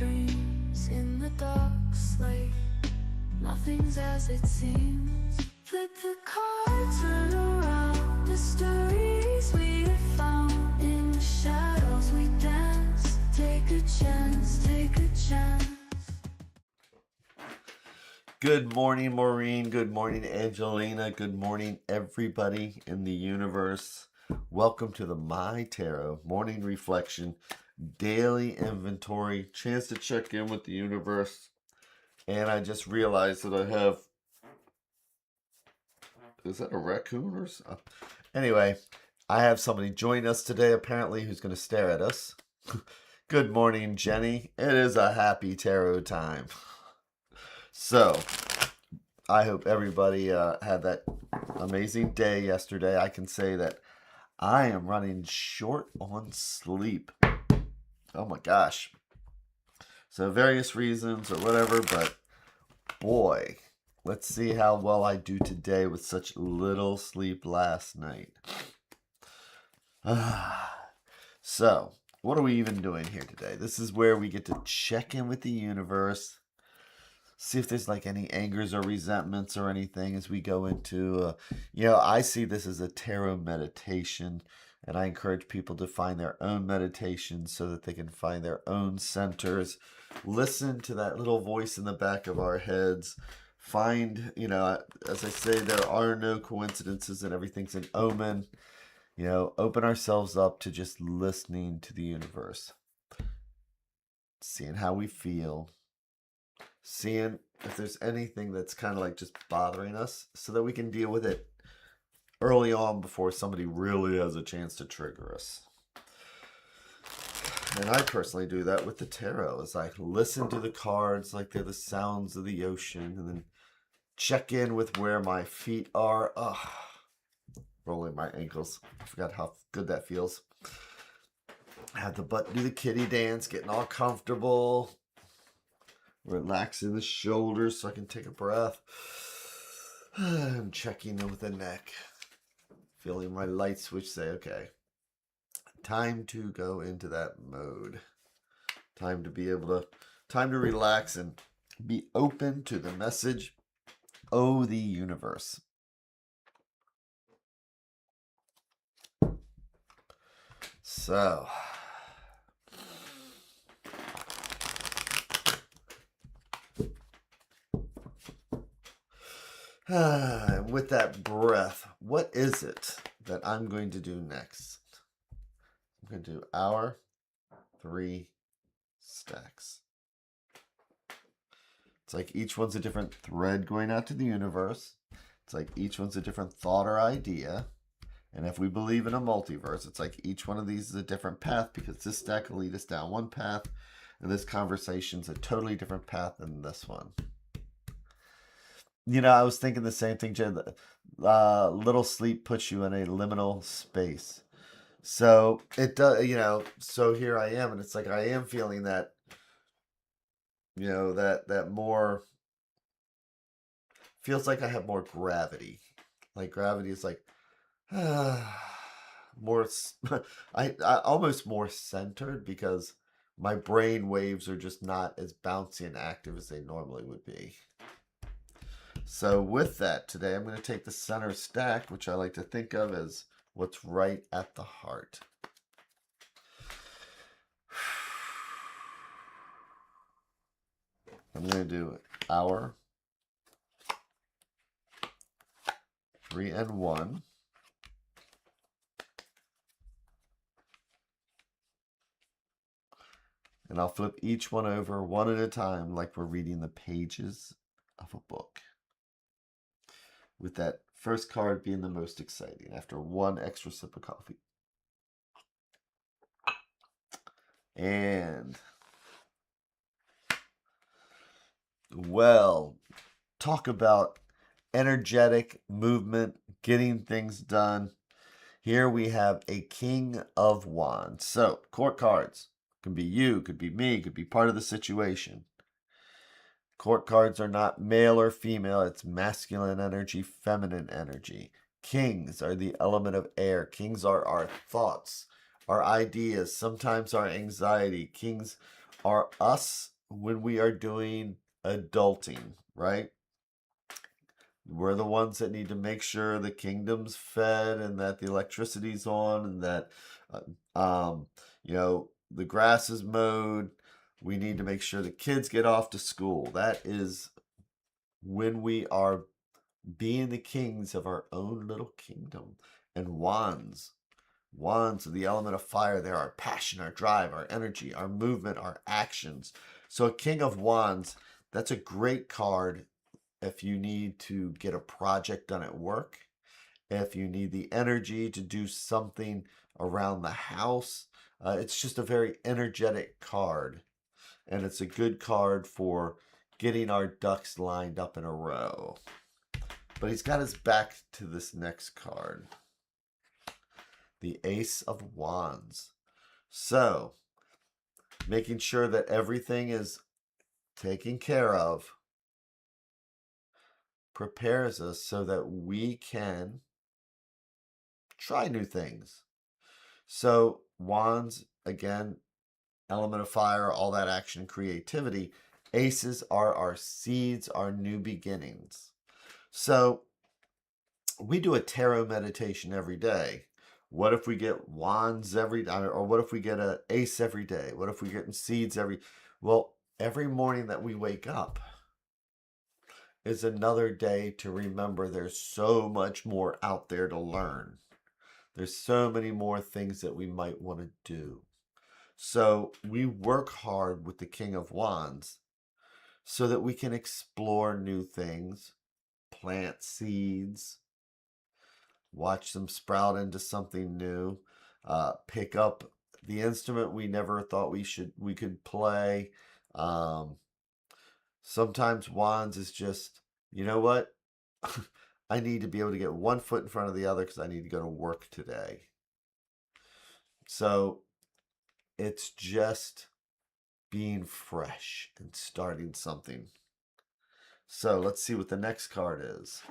dreams in the dark slate. Nothing's as it seems. Flip the cards, turn around. Mysteries we have found. In the shadows we dance. Take a chance, take a chance. Good morning, Maureen. Good morning, Angelina. Good morning, everybody in the universe. Welcome to the My Tarot Morning Reflection Daily Inventory. Chance to check in with the universe. And I just realized that I have... Is that a raccoon or something? Anyway, I have somebody join us today, apparently, who's going to stare at us. Good morning, Jenny. It is a happy tarot time. So, I hope everybody had that amazing day yesterday. I can say that I am running short on sleep. Oh my gosh. So, various reasons or whatever, but boy, let's see how well I do today with such little sleep last night. So, what are we even doing here today? This is where we get to check in with the universe. See if there's like any angers or resentments or anything as we go into, I see this as a tarot meditation, and I encourage people to find their own meditation so that they can find their own centers. Listen to that little voice in the back of our heads. Find, as I say, there are no coincidences and everything's an omen. Open ourselves up to just listening to the universe. Seeing how we feel. Seeing if there's anything that's kind of like just bothering us so that we can deal with it early on before somebody really has a chance to trigger us. And I personally do that with the tarot as I listen to the cards like they're the sounds of the ocean and then check in with where my feet are. Rolling my ankles. I forgot how good that feels. Have the butt do the kitty dance, getting all comfortable. Relaxing the shoulders so I can take a breath. I'm checking in with the neck. Feeling my light switch say, okay, time to go into that mode. Time to relax and be open to the message. Oh, the universe. So... And with that breath, what is it that I'm going to do next? I'm going to do our 3 stacks. It's like each one's a different thread going out to the universe. It's like each one's a different thought or idea. And if we believe in a multiverse, it's like each one of these is a different path because this stack will lead us down one path and this conversation's a totally different path than this one. I was thinking the same thing, Jen. Little sleep puts you in a liminal space. So it does, so here I am, and it's like I am feeling that, that more, feels like I have more gravity. Like gravity is like, more, I almost more centered because my brain waves are just not as bouncy and active as they normally would be. So with that, today I'm going to take the center stack, which I like to think of as what's right at the heart. I'm going to do our 3 and 1. And I'll flip each one over one at a time like we're reading the pages of a book. With that first card being the most exciting after one extra sip of coffee. And, well, talk about energetic movement, getting things done. Here we have a King of Wands. So, court cards. Could be you, could be me, could be part of the situation. Court cards are not male or female. It's masculine energy, feminine energy. Kings are the element of air. Kings are our thoughts, our ideas, sometimes our anxiety. Kings are us when we are doing adulting, right? We're the ones that need to make sure the kingdom's fed and that the electricity's on and that, you know, the grass is mowed. We need to make sure the kids get off to school. That is when we are being the kings of our own little kingdom. And wands are the element of fire. They're our passion, our drive, our energy, our movement, our actions. So a king of wands, that's a great card if you need to get a project done at work, if you need the energy to do something around the house. It's just a very energetic card, and it's a good card for getting our ducks lined up in a row. But he's got his back to this next card, the Ace of Wands. So, making sure that everything is taken care of prepares us so that we can try new things. So, wands, again, element of fire, all that action, creativity. Aces are our seeds, our new beginnings. So, we do a tarot meditation every day. What if we get wands every day? Or what if we get an ace every day? What if we get seeds every... Well, every morning that we wake up is another day to remember there's so much more out there to learn. There's so many more things that we might want to do. So we work hard with the King of Wands so that we can explore new things, plant seeds, watch them sprout into something new, pick up the instrument we never thought we could play. Sometimes wands is just, you know what? I need to be able to get one foot in front of the other because I need to go to work today. So it's just being fresh and starting something. So let's see what the next card is.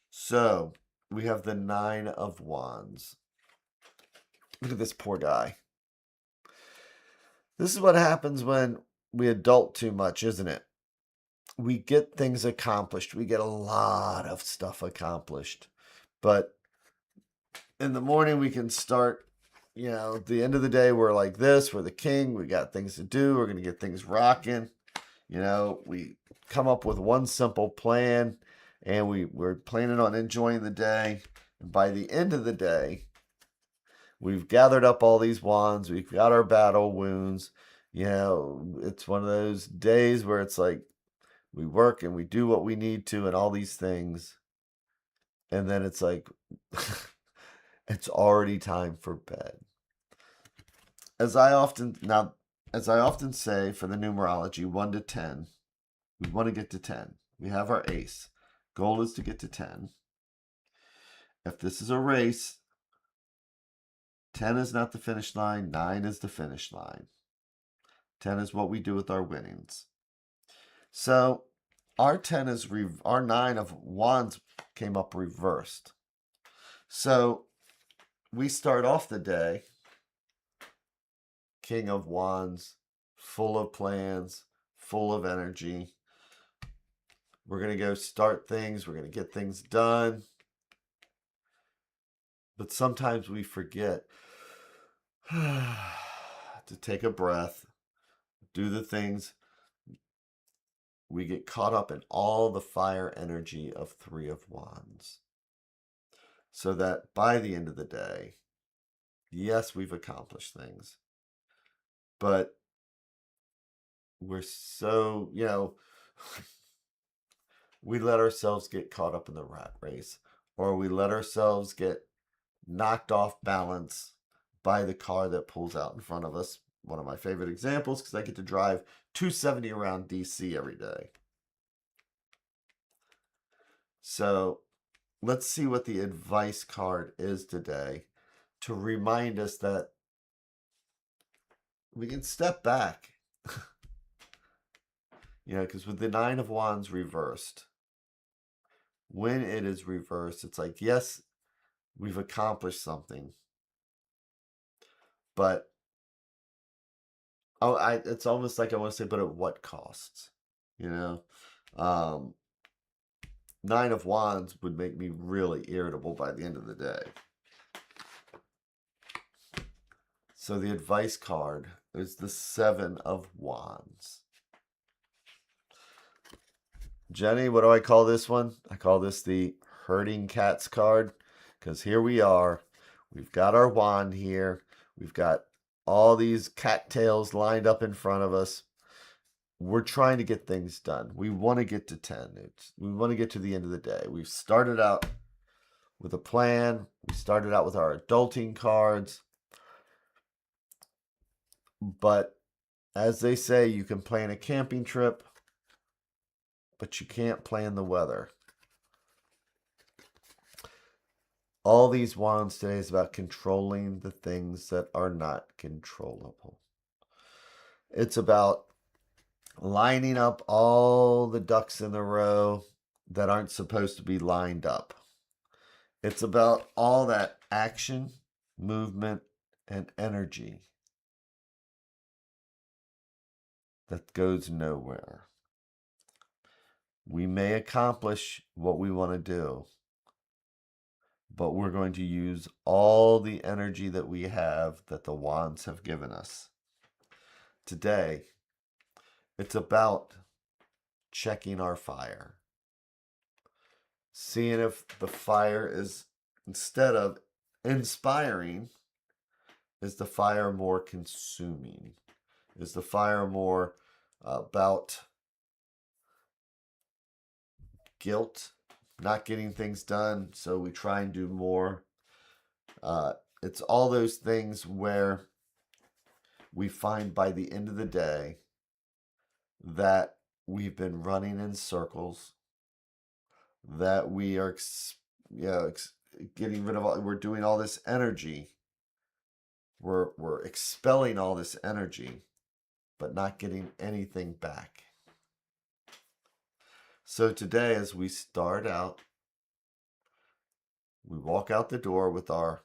So we have the Nine of Wands. Look at this poor guy. This is what happens when we adult too much, isn't it? We get things accomplished. We get a lot of stuff accomplished. But in the morning, we can start, at the end of the day, we're like this. We're the king. We got things to do. We're going to get things rocking. We come up with one simple plan, and we're planning on enjoying the day. And by the end of the day, we've gathered up all these wands. We've got our battle wounds. It's one of those days where it's like we work and we do what we need to and all these things. And then it's like, it's already time for bed. As I often say for the numerology, 1 to 10, we want to get to 10. We have our ace. Goal is to get to 10. If this is a race, 10 is not the finish line, 9 is the finish line. 10 is what we do with our winnings. So our 10 is our 9 of wands came up reversed. So we start off the day, King of Wands, full of plans, full of energy. We're going to go start things. We're going to get things done. But sometimes we forget to take a breath, do the things. We get caught up in all the fire energy of 3 of Wands. So that by the end of the day, yes, we've accomplished things. But we're so, we let ourselves get caught up in the rat race, or we let ourselves get knocked off balance by the car that pulls out in front of us. One of my favorite examples, because I get to drive 270 around DC every day. So let's see what the advice card is today to remind us that we can step back. Because with the 9 of Wands reversed, when it is reversed, it's like, yes, we've accomplished something, but it's almost like I want to say, but at what cost? You know, um, Nine of Wands would make me really irritable by the end of the day. So the advice card is the Seven of Wands. Jenny, what do I call this one? I call this the herding cats card, because here we are. We've got our wand here. We've got all these cattails lined up in front of us. We're trying to get things done. We want to get to 10. We want to get to the end of the day. We've started out with a plan. We started out with our adulting cards. But as they say, you can plan a camping trip, but you can't plan the weather. All these wands today is about controlling the things that are not controllable. It's about lining up all the ducks in a row that aren't supposed to be lined up. It's about all that action, movement, and energy that goes nowhere. We may accomplish what we want to do, but we're going to use all the energy that we have that the wands have given us. Today, it's about checking our fire. Seeing if the fire is, instead of inspiring, is the fire more consuming? Is the fire more about guilt, not getting things done, so we try and do more? It's all those things where we find by the end of the day that we've been running in circles, that we are getting rid of all, we're doing all this energy, we're expelling all this energy, but not getting anything back. So today, as we start out, we walk out the door with our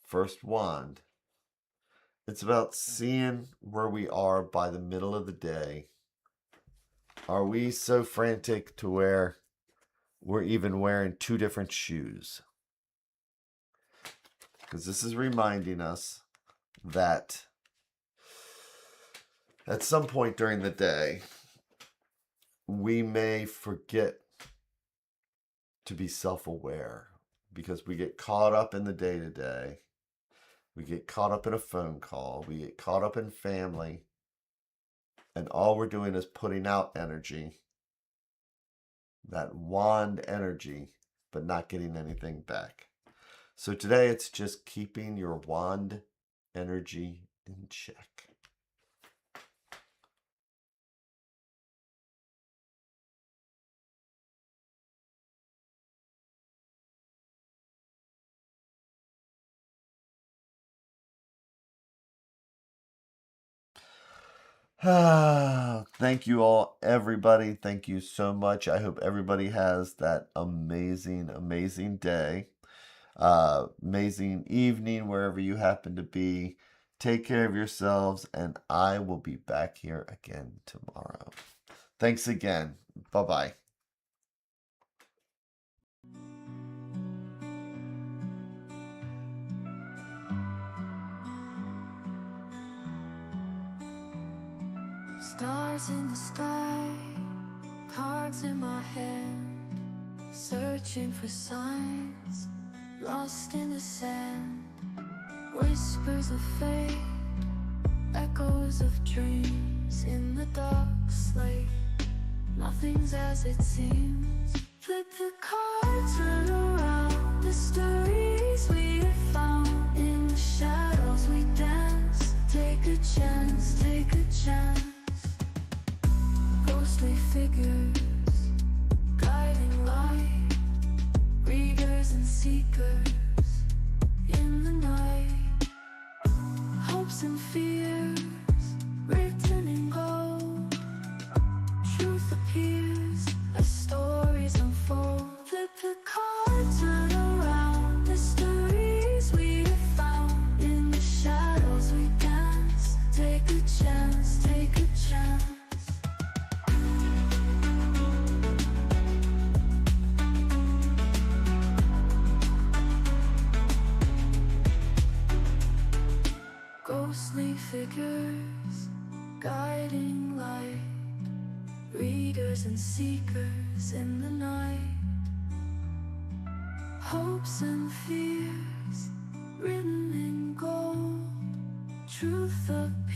first wand. It's about seeing where we are by the middle of the day. Are we so frantic to where we're even wearing two different shoes? Because this is reminding us that at some point during the day, we may forget to be self-aware because we get caught up in the day-to-day. We get caught up in a phone call. We get caught up in family. And all we're doing is putting out energy, that wand energy, but not getting anything back. So today it's just keeping your wand energy in check. Thank you all, everybody. Thank you so much. I hope everybody has that amazing, amazing day, amazing evening, wherever you happen to be. Take care of yourselves, and I will be back here again tomorrow. Thanks again. Bye-bye. Stars in the sky, cards in my hand, searching for signs, lost in the sand. Whispers of fate, echoes of dreams in the dark slate. Nothing's as it seems. Flip the cards, turn around. The stories we have found in the shadows we dance. Take a chance, take a chance. Ghostly figures, guiding light, readers and seekers in the night. Hopes and fears, written in gold. Truth appears as stories unfold. Flip the cards, turn around. The stories we have found in the shadows we dance. Take a chance. ghostly figures, guiding light, readers and seekers in the night, hopes and fears written in gold, truth appears.